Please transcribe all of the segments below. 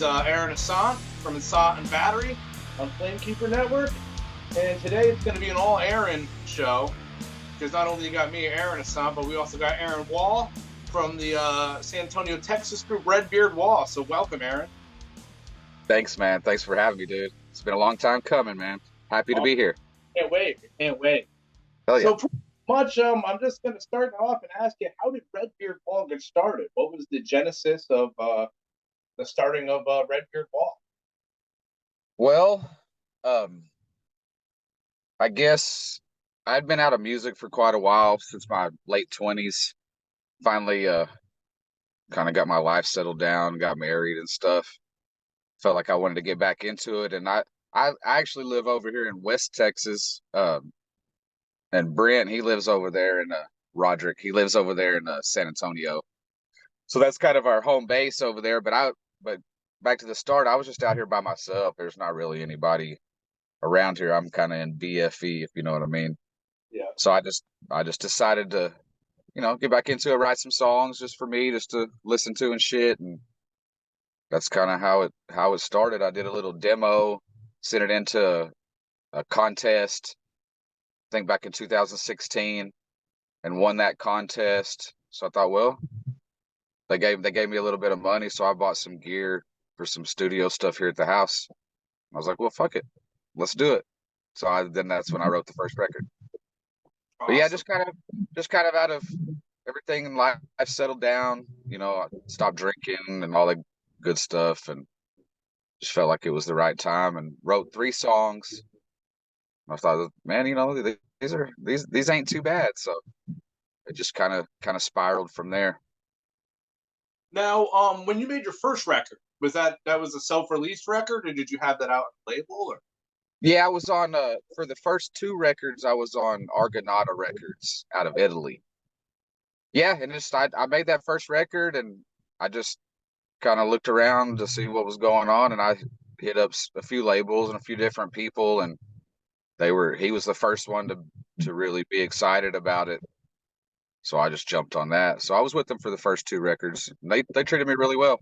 Aaron Ossont from Ossont Battery on Flamekeeper Network. And today it's going to be an all Aaron show because not only you got me, Aaron Ossont, but we also got Aaron Wall from the San Antonio, Texas group Redbeard Wall. So welcome, Aaron. Thanks, man. Thanks for having me, dude. It's been a long time coming, man. Happy to be here. Can't wait. Can't wait. Hell yeah. So pretty much, I'm just going to start off and ask you, how did Redbeard Wall get started? What was the genesis of the starting of Redbeard Wall? Well, I guess I'd been out of music for quite a while, since my late 20s. Finally, kind of got my life settled down, got married and stuff. Felt like I wanted to get back into it. And I actually live over here in West Texas. And Brent, he lives over there in Roderick. He lives over there in San Antonio. So that's kind of our home base over there. But back to the start, I was just out here by myself. There's not really anybody around here. I'm kind of in BFE, if you know what I mean. Yeah. So I just decided to, get back into it, write some songs just for me, just to listen to and shit. And that's kind of how it started. I did a little demo, sent it into a contest, I think back in 2016, and won that contest. So I thought, well, they gave me a little bit of money, so I bought some gear for some studio stuff here at the house. I was like, well, fuck it, let's do it. So then that's when I wrote the first record. Awesome. But yeah, just kind of out of everything in life, I've settled down. I stopped drinking and all that good stuff, and just felt like it was the right time, and wrote 3 songs. I thought, man, these ain't too bad. So it just kind of spiraled from there. Now, when you made your first record, was that was a self-released record, or did you have that out on a label? Or? Yeah, I was on for the first 2 records, I was on Argonauta Records out of Italy. Yeah, and I made that first record, and I just kind of looked around to see what was going on, and I hit up a few labels and a few different people, and he was the first one to really be excited about it. So I just jumped on that. So I was with them for the first 2 records. They treated me really well.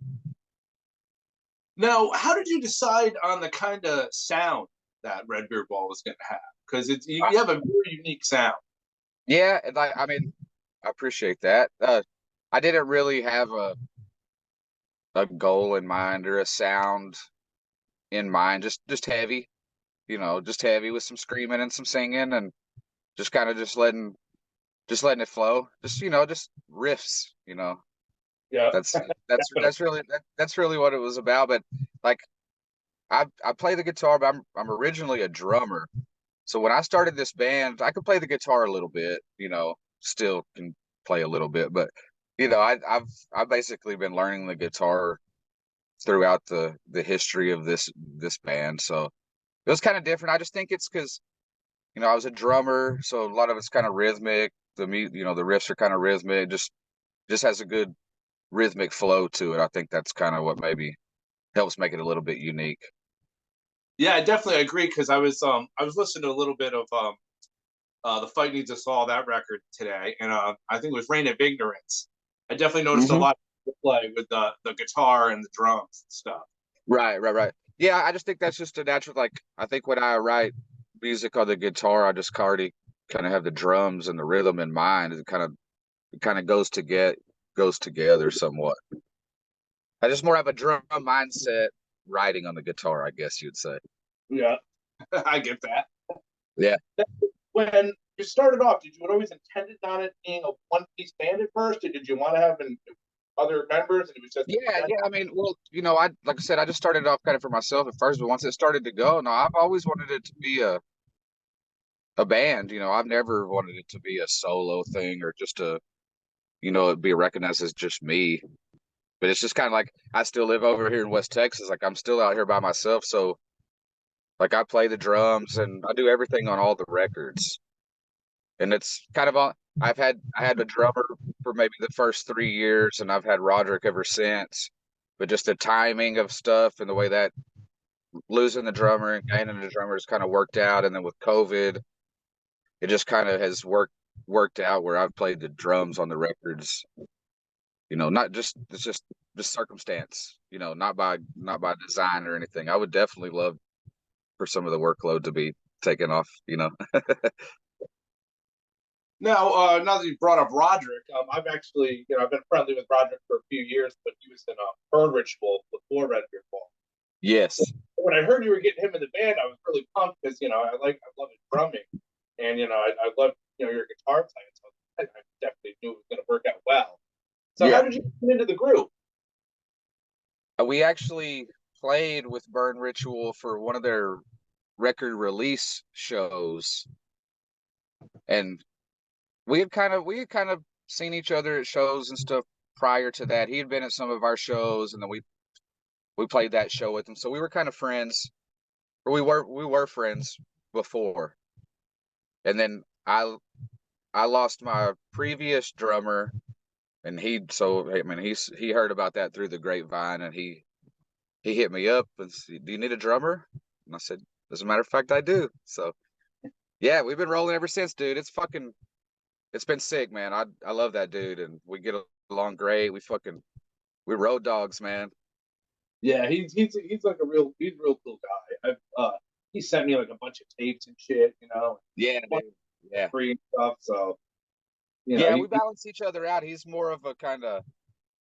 Now, how did you decide on the kind of sound that Redbeard Wall was going to have? Because you have a very unique sound. Yeah, and I mean, I appreciate that. I didn't really have a goal in mind or a sound in mind. Just heavy, just heavy with some screaming and some singing, and just kind of just letting it flow. Just riffs. Yeah. That's really what it was about. But like, I play the guitar, but I'm originally a drummer. So when I started this band, I could play the guitar a little bit, still can play a little bit, but I've basically been learning the guitar throughout the history of this band. So it was kind of different. I just think it's because, I was a drummer, so a lot of it's kind of rhythmic. The riffs are kind of rhythmic. Just has a good rhythmic flow to it. I think that's kind of what maybe helps make it a little bit unique. Yeah, I definitely agree, because I was listening to a little bit of The Fight Needs Us All, that record today, and I think it was Reign of Ignorance. I definitely noticed a lot of play with the guitar and the drums and stuff. Right. Yeah, I just think that's just a natural, like, I think when I write music on the guitar, I just already kind of have the drums and the rhythm in mind. It kind of goes together somewhat. I just more have a drum mindset writing on the guitar, I guess you'd say. Yeah, I get that. Yeah. When you started off, did you always intended on it being a one-piece band at first, or did you want to have other members? And it was just yeah. I mean, well, like I said, I just started off kind of for myself at first, but once it started to go, no, I've always wanted it to be a band. I've never wanted it to be a solo thing or just be recognized as just me. But it's just kind of like, I still live over here in West Texas. Like, I'm still out here by myself. So, like, I play the drums and I do everything on all the records. And it's kind of I had a drummer for maybe the first 3 years, and I've had Roderick ever since. But just the timing of stuff and the way that losing the drummer and gaining the drummer has kind of worked out. And then with COVID, it just kind of has worked out where I've played the drums on the records, you know, not just it's just circumstance, you know, not by design or anything. I would definitely love for some of the workload to be taken off, you know. Now, now that you brought up Roderick, I've actually, I've been friendly with Roderick for a few years, but he was in a burn ritual before Redbeard Ball. Yes. When I heard you were getting him in the band, I was really pumped because I love his drumming, and I love your guitar playing, so I definitely knew it was going to work out well. So Yeah. how did you come into the group? We actually played with Burn Ritual for one of their record release shows, and we had kind of seen each other at shows and stuff prior to that. He had been at some of our shows, and then we played that show with him, so we were kind of friends, or we were friends before. And then I lost my previous drummer, and he heard about that through the grapevine, and he hit me up and said, "Do you need a drummer?" And I said, "As a matter of fact, I do." So yeah, we've been rolling ever since, dude. It's been sick, man. I love that dude, and we get along great. We road dogs, man. Yeah, he's like he's a real cool guy. He sent me like a bunch of tapes and shit, Yeah, dude. Yeah. free and stuff. So Yeah, we balance each other out. He's more of a kind of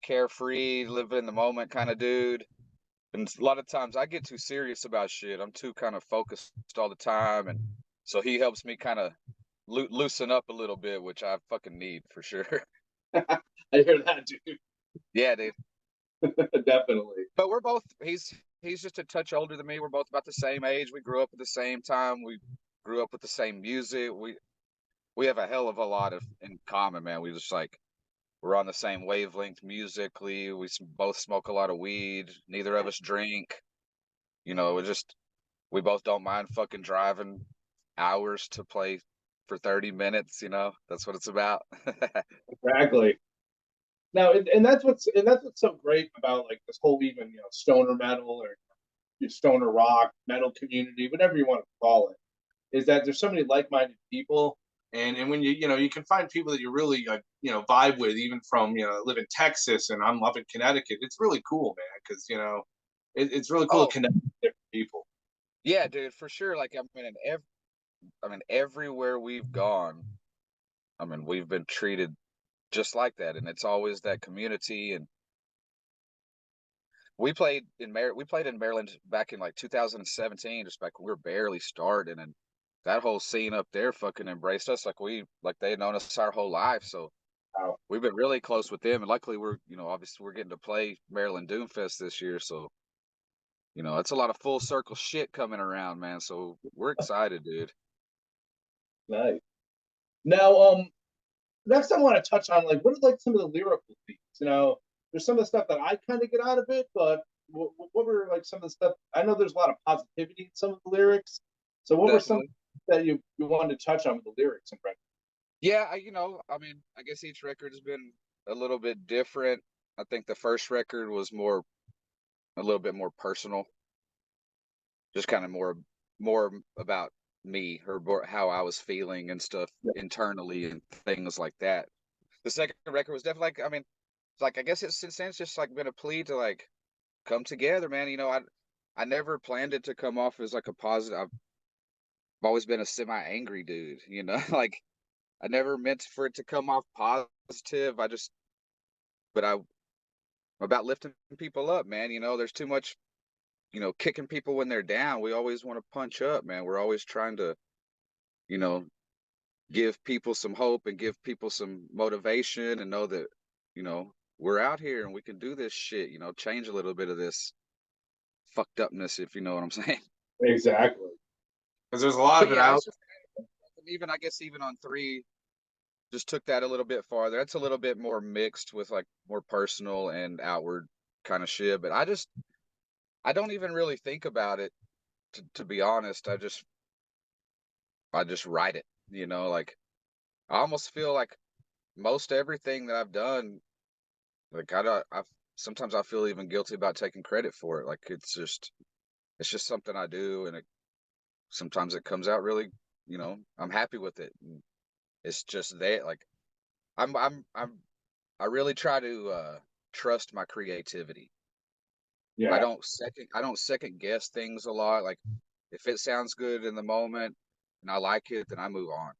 carefree, live in the moment kind of dude. And a lot of times I get too serious about shit. I'm too kind of focused all the time. And so he helps me kind of loosen up a little bit, which I fucking need for sure. I hear that, dude. Yeah, dude. Definitely. But we're both, he's just a touch older than me. We're both about the same age. We grew up at the same time. We grew up with the same music. We have a hell of a lot in common, man. We just we're on the same wavelength musically. We both smoke a lot of weed. Neither of us drink. We both don't mind fucking driving hours to play for 30 minutes. That's what it's about. Exactly. Now, and that's what's so great about like this whole even stoner metal or stoner rock metal community, whatever you want to call it, is that there's so many like-minded people, and when you can find people that you really vibe with, even from live in Texas and I'm up in Connecticut. It's really cool, man, because it's really cool to connect with different people. Yeah, dude, for sure. Everywhere we've gone, we've been treated just like that, and it's always that community. And we played in Maryland back in like 2017, just back when we were barely starting, and that whole scene up there fucking embraced us like they had known us our whole life. So Wow. we've been really close with them, and luckily we're obviously we're getting to play Maryland Doomfest this year, so it's a lot of full circle shit coming around, man. So we're excited, dude. Nice. Now, next I want to touch on like what are like some of the lyrical themes. There's some of the stuff that I kind of get out of it, but what were like some of the stuff? I know there's a lot of positivity in some of the lyrics. So what were some that you wanted to touch on with the lyrics and Yeah, I guess each record has been a little bit different. I think the first record was a little bit more personal, just kind of more about me or how I was feeling and stuff internally and things like that. The second record was definitely I guess it's since just like been a plea to like come together, man. I never planned it to come off as like a positive. I've always been a semi-angry dude, like I never meant for it to come off positive. I'm about lifting people up, man. There's too much, kicking people when they're down. We always want to punch up, man. We're always trying to, you know, give people some hope and give people some motivation and know that, we're out here and we can do this shit, change a little bit of this fucked upness, if you know what I'm saying. Exactly. Because there's a lot of it out. I guess even on 3, just took that a little bit farther. That's a little bit more mixed with like more personal and outward kind of shit. But I don't even really think about it to be honest. I just write it, like I almost feel like most everything that I've done, like sometimes I feel even guilty about taking credit for it. Like it's just something I do, and sometimes it comes out really, I'm happy with it. And it's just that like I'm I really try to trust my creativity. Yeah. I don't second guess things a lot. Like if it sounds good in the moment and I like it, then I move on.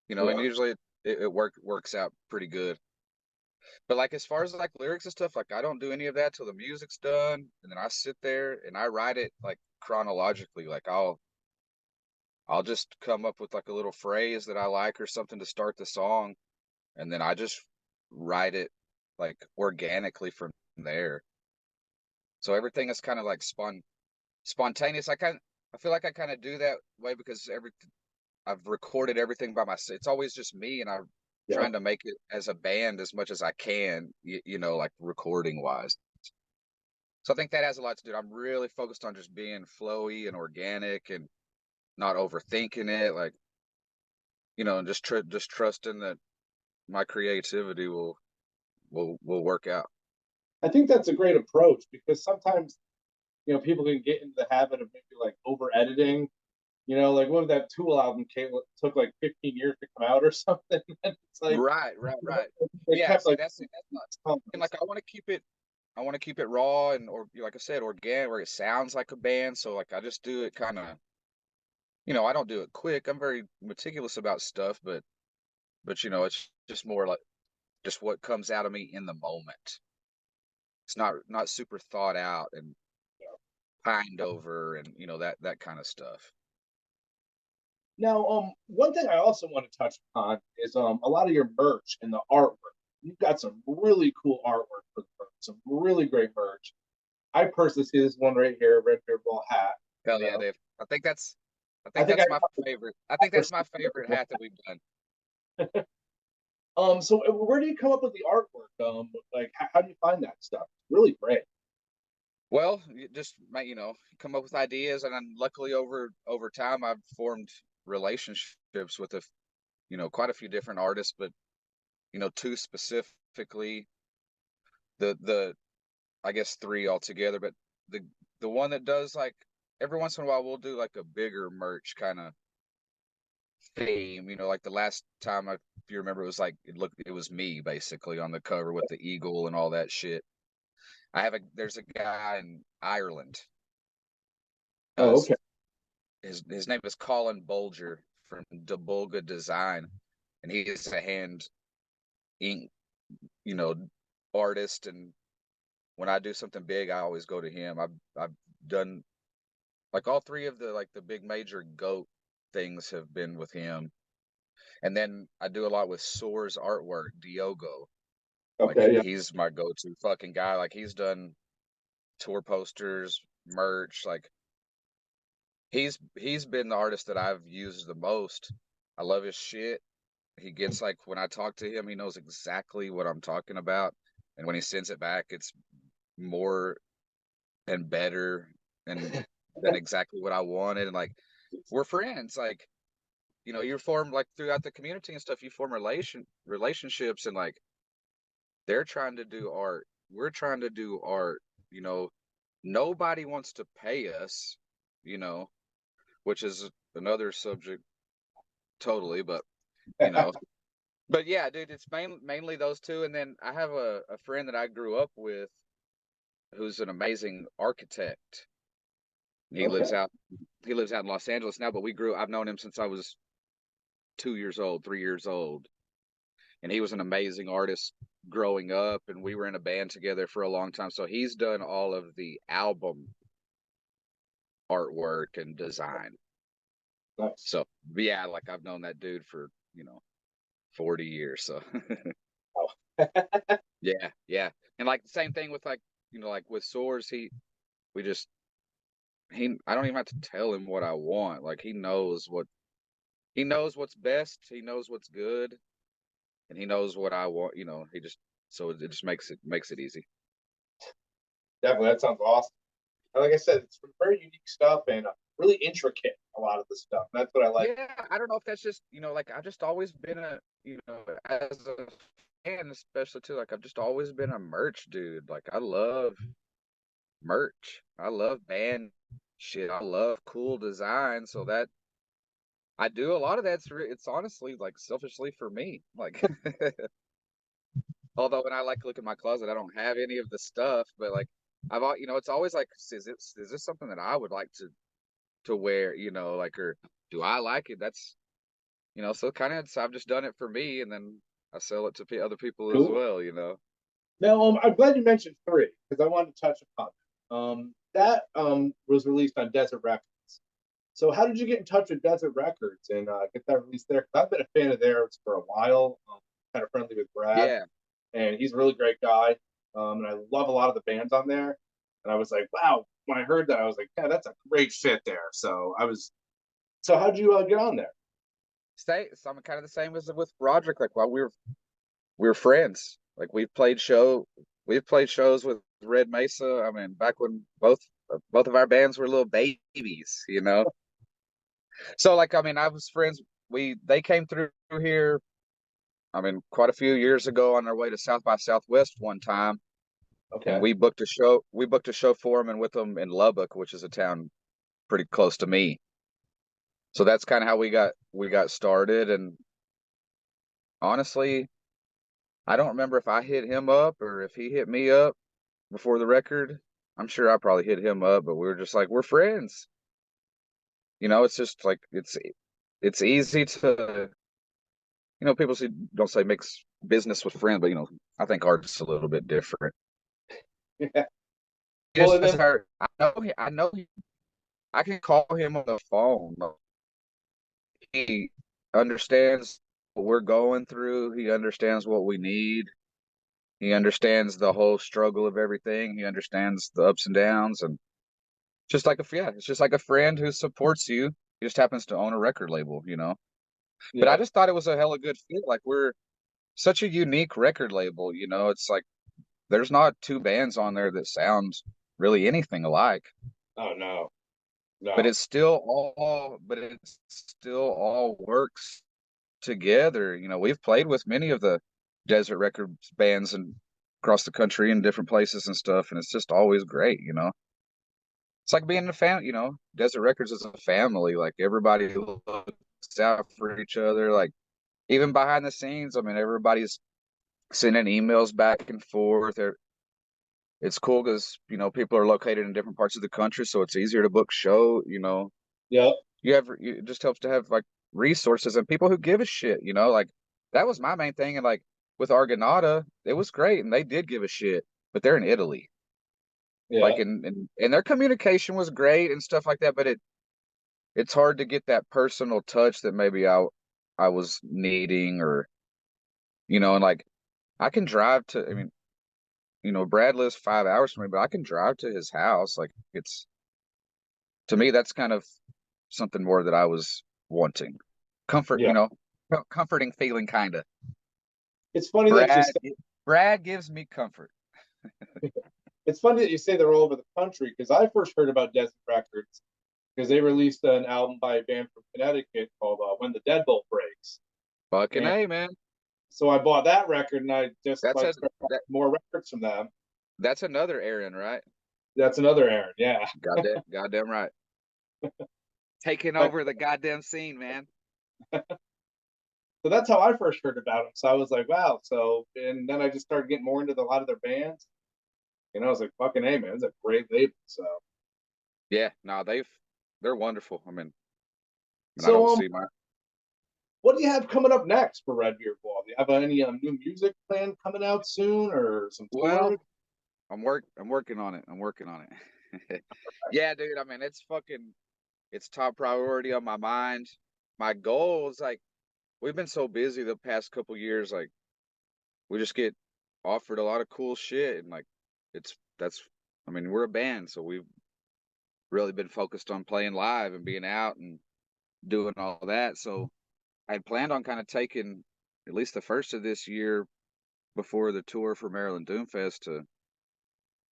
And usually it works out pretty good. But like as far as like lyrics and stuff, like I don't do any of that till the music's done, and then I sit there and I write it like chronologically. Like I'll just come up with like a little phrase that I like or something to start the song, and then I just write it like organically from there. So everything is kind of like spontaneous. I feel like I kind of do that way because I've recorded everything by myself. It's always just me, and I'm trying to make it as a band as much as I can, like recording wise. So I think that has a lot to do. I'm really focused on just being flowy and organic and not overthinking it. Like, and just trusting that my creativity will work out. I think that's a great approach because sometimes, people can get into the habit of maybe like over editing. Like when that Tool album took like 15 years to come out or something. And it's like right. They Yeah, kept see, like that's not. And like I want to keep it raw and or like I said, organic, where it sounds like a band. So like I just do it kind of, I don't do it quick. I'm very meticulous about stuff, but it's just more like just what comes out of me in the moment. It's not super thought out and pined over and that kind of stuff. Now, one thing I also want to touch upon is a lot of your merch and the artwork. You've got some really cool artwork for the merch, some really great merch. I personally see this one right here, red beard ball hat. Hell yeah, Dave. I think that's my favorite. I think that's my favorite hat that we've done. So where do you come up with the artwork? Like how do you find that stuff? It's really great. Well, you just come up with ideas, and then luckily over time I've formed relationships with quite a few different artists, but two specifically, the I guess three altogether, but the one that does like every once in a while we'll do like a bigger merch kind of theme, like the last time if you remember, it was like it was me basically on the cover with the eagle and all that shit. There's a guy in Ireland. Oh, okay. His name is Colin Bolger from Design, and he is a hand ink, artist. And when I do something big, I always go to him. I've done like all three of the big major goat things have been with him, and then I do a lot with Soar's artwork, Diogo. Okay, Like he's my go-to fucking guy. Like he's done tour posters, merch. Like he's been the artist that I've used the most. I love his shit. He gets like when I talk to him, he knows exactly what I'm talking about, and when he sends it back, it's more and better and than exactly what I wanted. And like we're friends. Like you form like throughout the community and stuff. You form relationships, and like they're trying to do art. We're trying to do art. Nobody wants to pay us. Which is another subject totally, but but yeah, dude, it's mainly those two. And then I have a friend that I grew up with who's an amazing architect. He lives out in Los Angeles now, but I've known him since I was 2 years old, 3 years old. And he was an amazing artist growing up, and we were in a band together for a long time. So he's done all of the album artwork and design. Nice. So yeah, like I've known that dude for 40 years. So yeah. And like the same thing with like with Soars, I don't even have to tell him what I want. Like he knows what's best, he knows what's good, and he knows what I want. So it just makes it easy. Definitely, that sounds awesome. And like I said, it's very unique stuff and really intricate. A lot of the stuff. That's what I like. Yeah, I don't know if that's just like I've just always been as a fan, especially too. Like I've just always been a merch dude. Like I love merch. I love band shit. I love cool design. So that I do a lot of that. It's honestly like selfishly for me. Like Although when I like to look at my closet, I don't have any of the stuff, but like it's always like, is this something that I would like to wear, like, or do I like it? That's, so kind of, I've just done it for me, and then I sell it to other people as Cool. well. Now, I'm glad you mentioned 3 because I wanted to touch upon that. That was released on Desert Records. So, how did you get in touch with Desert Records and get that released there? Because I've been a fan of theirs for a while. Kind of friendly with Brad, Yeah. and he's a really great guy. And I love a lot of the bands on there. And I was like, wow, when I heard that, I was like, yeah, that's a great fit there. So how'd you get on there? So I'm kind of the same as with Roderick. Like, while we were friends. Like, we've played shows with Red Mesa. I mean, back when both of our bands were little babies. So, like, I mean, I was friends. They came through here. I mean, quite a few years ago on our way to South by Southwest one time, and Okay. we booked a show. We booked a show for them and with them in Lubbock, which is a town pretty close to me. So that's kind of how we got started. And honestly, I don't remember if I hit him up or if he hit me up before the record. I'm sure I probably hit him up, but we were just like, we're friends. It's just like it's easy to, people don't say mix business with friend, but I think art's a little bit different. Yeah. Well, Just and then I can call him on the phone. He understands what we're going through. He understands what we need. He understands the whole struggle of everything. He understands the ups and downs, and it's just like a friend who supports you. He just happens to own a record label. But I yeah, just thought it was a hella good fit. Like, we're such a unique record label. It's like there's not two bands on there that sound really anything alike. oh no, But no, it still all works together. We've played with many of the Desert Records bands and across the country in different places and stuff, and it's just always great. It's like being in a family. Desert Records is a family. Like, everybody looks out for each other. Like, even behind the scenes, I mean, everybody's sending emails back and forth. It's cool because people are located in different parts of the country, so it's easier to book show. yeah, It just helps to have, like, resources and people who give a shit. Like, that was my main thing. And, like, with Argonauta, it was great, and they did give a shit, but they're in Italy. yeah, Like, and their communication was great and stuff like that, but it's hard to get that personal touch that maybe I was needing, or and, like, I can drive to, I mean, Brad lives 5 hours from me, but I can drive to his house. Like, it's, to me, that's kind of something more that I was wanting. Comfort, yeah. comforting feeling, kind of. It's funny that you Brad say, Brad gives me comfort. it's funny that you say they're all over the country because I first heard about Desert Records because they released an album by a band from Connecticut called "When the Deadbolt Breaks," Fucking and A, man. so I bought that record and I just That's like a started that, buying more records from them. that's another Aaron, right? That's another Aaron, yeah. Goddamn right. Taking But over the goddamn scene, man. so that's how I first heard about them. So I was like, wow. So and then I just started getting more into a lot of their bands. I was like, fucking A, man, it's a great label. So Yeah, no, they're wonderful. I so don't see my. what do you have coming up next for Red Beard Ball? Do you have any new music planned coming out soon or some tours? Well, I'm working on it. I'm working on it. Yeah, dude. I mean, it's top priority on my mind. My goal is, like, we've been so busy the past couple years. Like, we just get offered a lot of cool shit, and, like, it's that's. I mean, we're a band, so we've really been focused on playing live and being out and doing all that. So I had planned on kind of taking at least the first of this year before the tour for Maryland Doomfest to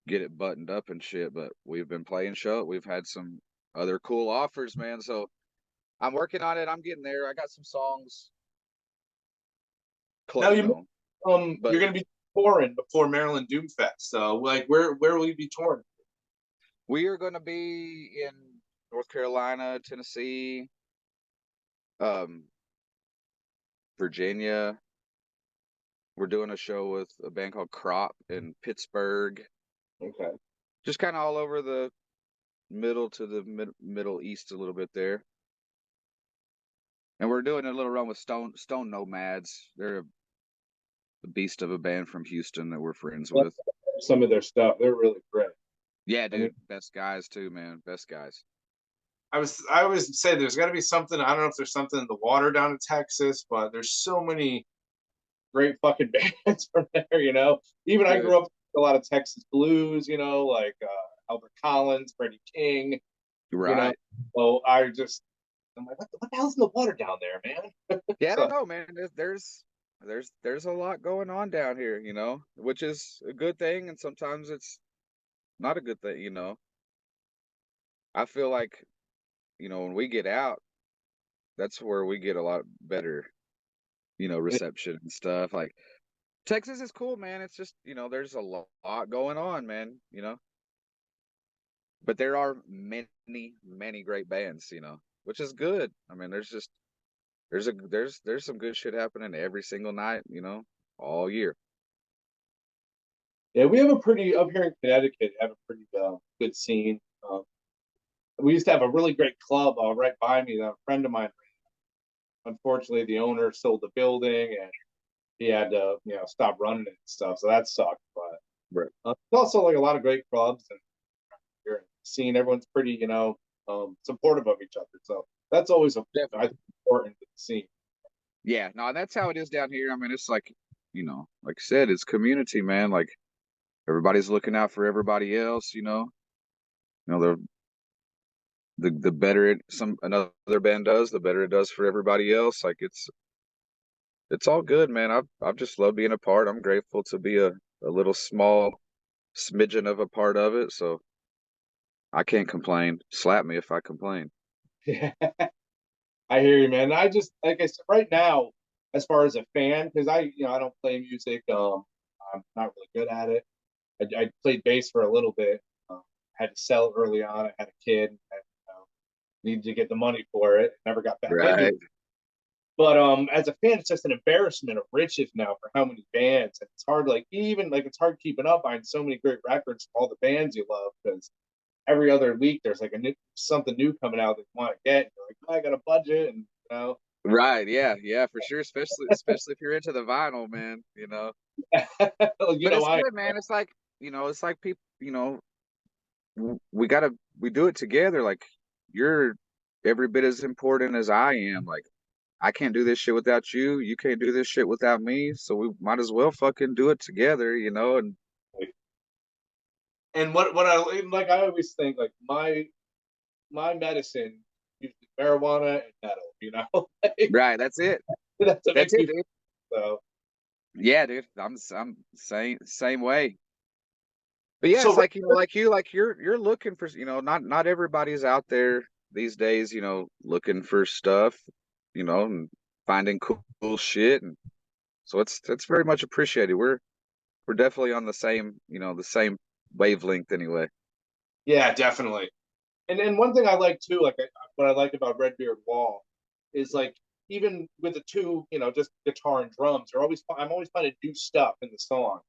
get it buttoned up and shit. But we've been playing show. We've had some other cool offers, man. So I'm working on it. I'm getting there. I got some songs, Now you know, but you're gonna be touring before Maryland Doomfest. So like where will you be touring? we are going to be in North Carolina, Tennessee, um, Virginia, We're doing a show with a band called Crop in Pittsburgh. Okay. Just kind of all over the middle to the middle east a little bit there. And we're doing a little run with Stone Nomads. They're a beast of a band from Houston that we're friends with. Some of their stuff, they're really great. Yeah, dude. Best guys too, man. Best guys. I always say there's got to be something. I don't know if there's something in the water down in Texas, but there's so many great fucking bands from there. Even I grew up with a lot of Texas blues. Like Albert Collins, Freddie King. Right. So I'm like, what the hell's in the water down there, man? Yeah, I don't know, man. There's a lot going on down here, which is a good thing, and sometimes it's not a good thing, I feel like, when we get out, that's where we get a lot better, reception and stuff. Like Texas is cool, man. It's just, there's a lot going on, man, But there are many, many great bands, which is good. I mean, there's some good shit happening every single night, all year. Yeah, we have up here in Connecticut, have a pretty good scene. We used to have a really great club right by me that a friend of mine ran. Unfortunately, the owner sold the building and he had to, stop running it and stuff. So that sucked. But Right. There's also like a lot of great clubs and you're seeing everyone's pretty, supportive of each other. So that's always important to the scene. Yeah, no, that's how it is down here. I mean, it's like, like I said, it's community, man. Like everybody's looking out for everybody else, the better another band does, the better it does for everybody else. Like it's all good, man. I've just loved being a part. I'm grateful to be a little small smidgen of a part of it. So I can't complain. Slap me if I complain. Yeah, I hear you, man. I just, like I said, right now, as far as a fan, because I don't play music. I'm not really good at it. I played bass for a little bit. Had to sell it early on. I had a kid. And, needed to get the money for it. Never got back into it. But as a fan, it's just an embarrassment of riches now for how many bands. And it's hard, it's hard keeping up on so many great records from all the bands you love because every other week there's like something new coming out that you want to get. And you're like, oh, I got a budget, and Right, yeah, for sure. Especially if you're into the vinyl, man. But it's good, man. It's like people. We do it together. Like you're every bit as important as I am. Like I can't do this shit without you. You can't do this shit without me. So we might as well fucking do it together, And what I always think, like my medicine usually marijuana and metal. Right, that's it. That's it, dude. So yeah, dude. I'm same way. But yeah, so, it's like you're looking for, not everybody's out there these days, looking for stuff, and finding cool shit, and so it's very much appreciated. We're definitely on the same, the same wavelength anyway. Yeah, definitely. And one thing I like too, what I like about Redbeard Wall, is like even with the two, just guitar and drums, I'm always finding new stuff in the songs.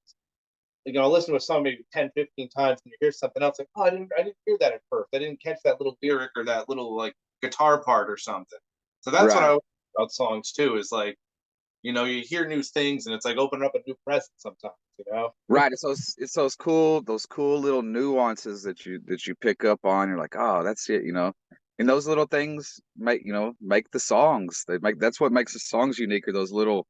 Like, I'll listen to a song maybe 10, 15 times, and you hear something else, like, oh, I didn't hear that at first. I didn't catch that little lyric or that little like guitar part or something. So that's what I like about songs too, is like, you hear new things, and it's like opening up a new present sometimes, Right. It's those cool little nuances that you pick up on. You're like, oh, that's it, And those little things make the songs. That's what makes the songs unique, or those little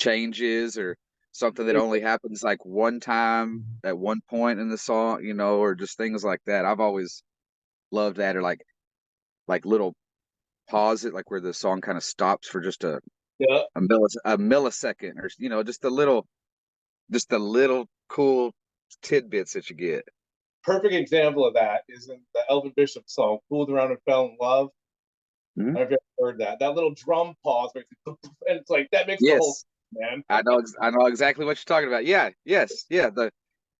changes or something that only happens like one time at one point in the song, or just things like that. I've always loved that, or like little pause it, like where the song kind of stops for just a millisecond, or just the little cool tidbits that you get. Perfect example of that is in the Elvin Bishop song "Fooled Around and Fell in Love." Mm-hmm. I don't know if you've ever heard that little drum pause, and it's like that makes the whole man. I know exactly what you're talking about. Yeah, yes, yeah.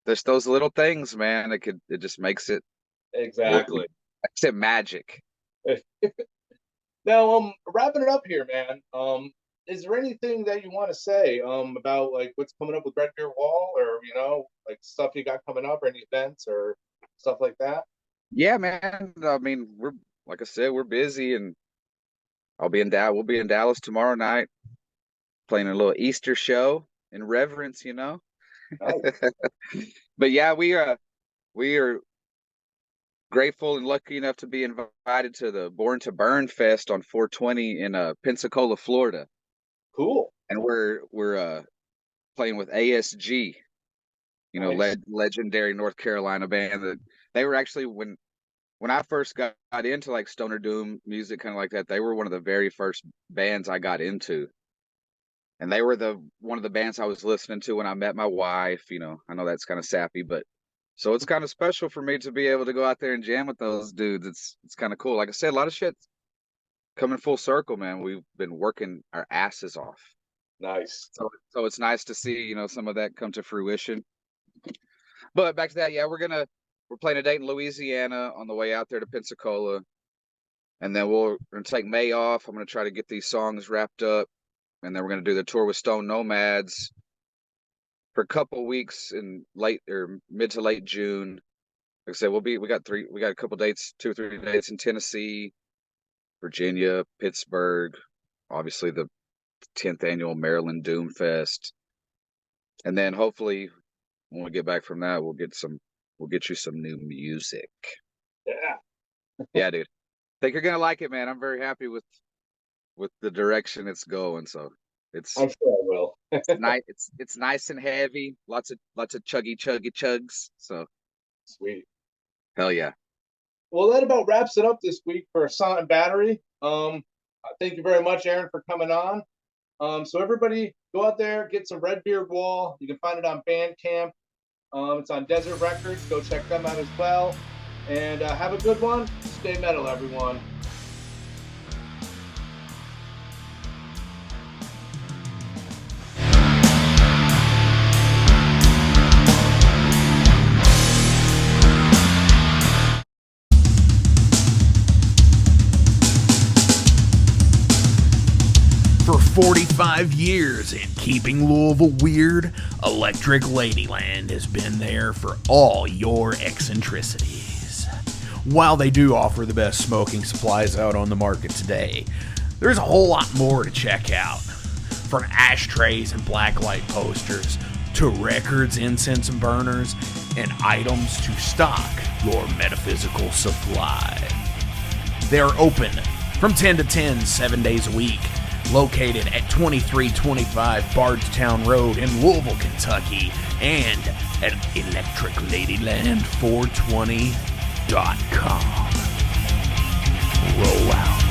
There's those little things, man. It just makes it exactly. Makes it magic. Now, wrapping it up here, man. is there anything that you want to say about like what's coming up with Red Beer Wall, or like stuff you got coming up, or any events or stuff like that? Yeah, man. I mean, we're like I said, we're busy, and I'll be in We'll be in Dallas tomorrow night, playing a little Easter show in reverence, Nice. But yeah, we are grateful and lucky enough to be invited to the Born to Burn Fest on 420 in Pensacola, Florida. Cool. And we're playing with ASG, Nice. legendary North Carolina band that they were actually when I first got into like stoner doom music, kind of like that, they were one of the very first bands I got into. And they were one of the bands I was listening to when I met my wife. I know that's kind of sappy, but so it's kind of special for me to be able to go out there and jam with those dudes. It's kind of cool. Like I said, a lot of shit's coming full circle, man. We've been working our asses off. Nice. So it's nice to see, some of that come to fruition. But back to that, yeah, we're playing a date in Louisiana on the way out there to Pensacola. And then we're going to take May off. I'm going to try to get these songs wrapped up. And then we're going to do the tour with Stone Nomads for a couple weeks in mid to late June. Like I said, we got a couple dates, 2 or 3 dates in Tennessee, Virginia, Pittsburgh, obviously the 10th annual Maryland Doom Fest. And then hopefully when we get back from that, we'll get you some new music. Yeah. Yeah, dude. I think you're going to like it, man. I'm very happy with the direction it's going. So I'm sure I will. it's nice. It's nice and heavy. Lots of chuggy chugs. So Sweet. Hell yeah. Well, that about wraps it up this week for Ossont Battery. Thank you very much, Aaron, for coming on. So everybody go out there, get some Red Beard Wall. You can find it on Bandcamp. It's on Desert Records. Go check them out as well. And have a good one. Stay metal, everyone. For 45 years and keeping Louisville weird, Electric Ladyland has been there for all your eccentricities. While they do offer the best smoking supplies out on the market today, there's a whole lot more to check out. From ashtrays and blacklight posters, to records, incense and burners, and items to stock your metaphysical supply. They're open from 10 to 10, 7 days a week. Located at 2325 Bardstown Road in Louisville, Kentucky, and at electricladyland420.com. Roll out.